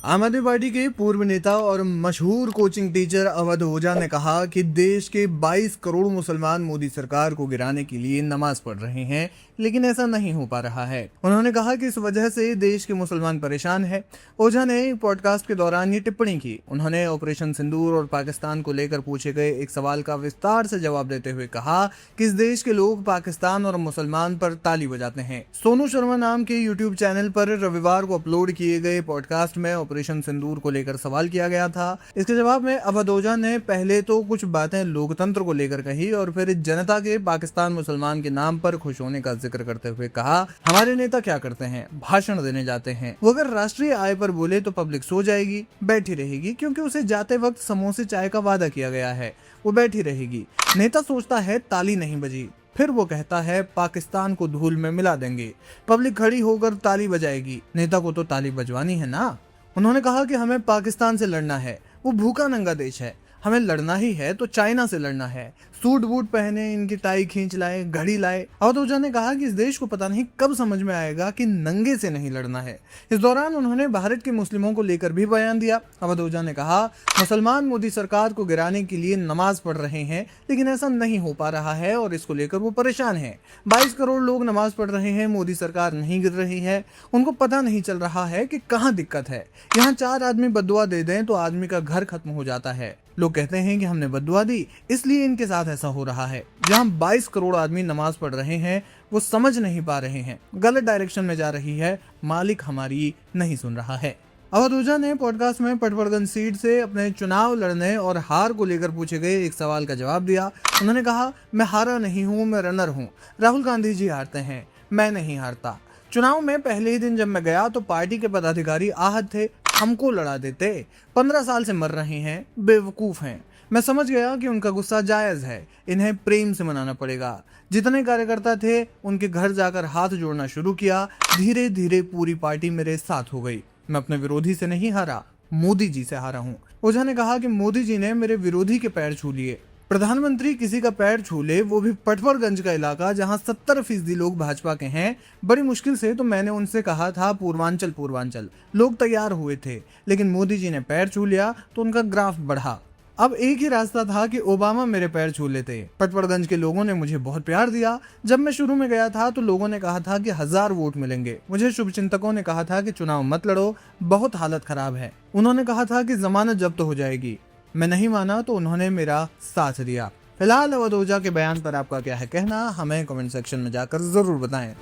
आम आदमी पार्टी के पूर्व नेता और मशहूर कोचिंग टीचर अवध ओझा ने कहा कि देश के 22 करोड़ मुसलमान मोदी सरकार को गिराने के लिए नमाज पढ़ रहे हैं, लेकिन ऐसा नहीं हो पा रहा है। उन्होंने कहा कि इस वजह से देश के मुसलमान परेशान हैं। ओझा ने एक पॉडकास्ट के दौरान ये टिप्पणी की। उन्होंने ऑपरेशन सिंदूर और पाकिस्तान को लेकर पूछे गए एक सवाल का विस्तार से जवाब देते हुए कहा कि इस देश के लोग पाकिस्तान और मुसलमान पर ताली बजाते हैं। सोनू शर्मा नाम के यूट्यूब चैनल पर रविवार को अपलोड किए गए पॉडकास्ट में ऑपरेशन सिंदूर को लेकर सवाल किया गया था। इसके जवाब में अवध ओझा ने पहले तो कुछ बातें लोकतंत्र को लेकर कही और फिर जनता के पाकिस्तान मुसलमान के नाम पर खुश होने का जिक्र करते हुए कहा, हमारे नेता क्या करते हैं, भाषण देने जाते हैं। वो अगर राष्ट्रीय आय पर बोले तो पब्लिक सो जाएगी, बैठी रहेगी, क्योंकि उसे जाते वक्त समोसे चाय का वादा किया गया है। वो बैठी रहेगी। नेता सोचता है ताली नहीं बजी, फिर वो कहता है पाकिस्तान को धूल में मिला देंगे। पब्लिक खड़ी होकर ताली बजाएगी। नेता को तो ताली बजवानी है ना। उन्होंने कहा कि हमें पाकिस्तान से लड़ना है, वो भूखा नंगा देश है। हमें लड़ना ही है तो चाइना से लड़ना है। सूट बूट पहने, इनकी टाई खींच लाए, घड़ी लाए। अवध ओझा ने कहा कि इस देश को पता नहीं कब समझ में आएगा कि नंगे से नहीं लड़ना है। इस दौरान उन्होंने भारत के मुस्लिमों को लेकर भी बयान दिया। अवध ओझा ने कहा, मुसलमान मोदी सरकार को गिराने के लिए नमाज पढ़ रहे हैं, लेकिन ऐसा नहीं हो पा रहा है और इसको लेकर वो परेशान है। 22 करोड़ लोग नमाज पढ़ रहे हैं, मोदी सरकार नहीं गिर रही है। उनको पता नहीं चल रहा है कि कहाँ दिक्कत है। यहाँ 4 आदमी बद्दुआ दे दें तो आदमी का घर खत्म हो जाता है। लोग कहते हैं कि हमने बद्दुआ दी, इसलिए इनके साथ ऐसा हो रहा है। जहां 22 करोड़ आदमी नमाज पढ़ रहे हैं, वो समझ नहीं पा रहे हैं, गलत डायरेक्शन में जा रही है। मालिक हमारी नहीं सुन रहा है। अवध ओझा ने पॉडकास्ट में पटवर्धन सीट से अपने चुनाव लड़ने और हार को लेकर पूछे गए एक सवाल का जवाब दिया। उन्होंने कहा, मैं हारा नहीं हूँ, मैं रनर हूँ। राहुल गांधी जी हारते हैं, मैं नहीं हारता। चुनाव में पहले ही दिन जब मैं गया तो पार्टी के पदाधिकारी आहत थे, हमको लड़ा देते। 15 साल से मर रहे हैं, बेवकूफ हैं। मैं समझ गया कि उनका गुस्सा जायज है, इन्हें प्रेम से मनाना पड़ेगा। जितने कार्यकर्ता थे उनके घर जाकर हाथ जोड़ना शुरू किया। धीरे धीरे पूरी पार्टी मेरे साथ हो गई। मैं अपने विरोधी से नहीं हारा, मोदी जी से हारा हूँ। ओझा ने कहा कि मोदी जी ने मेरे विरोधी के पैर छू लिए। प्रधानमंत्री किसी का पैर छू ले, वो भी पटवर्गंज का इलाका जहां 70% लोग भाजपा के हैं। बड़ी मुश्किल से तो मैंने उनसे कहा था पूर्वांचल। लोग तैयार हुए थे, लेकिन मोदी जी ने पैर छू लिया तो उनका ग्राफ बढ़ा। अब एक ही रास्ता था कि ओबामा मेरे पैर छू लेते। पटवर्गंज के लोगों ने मुझे बहुत प्यार दिया। जब मैं शुरू में गया था तो लोगों ने कहा था कि 1000 वोट मिलेंगे। मुझे शुभचिंतकों ने कहा था कि चुनाव मत लड़ो, बहुत हालत खराब है। उन्होंने कहा था कि जमानत जब्त हो जाएगी। मैं नहीं माना तो उन्होंने मेरा साथ दिया। फिलहाल अवध ओझा के बयान पर आपका क्या है कहना, हमें कमेंट सेक्शन में जाकर जरूर बताएं।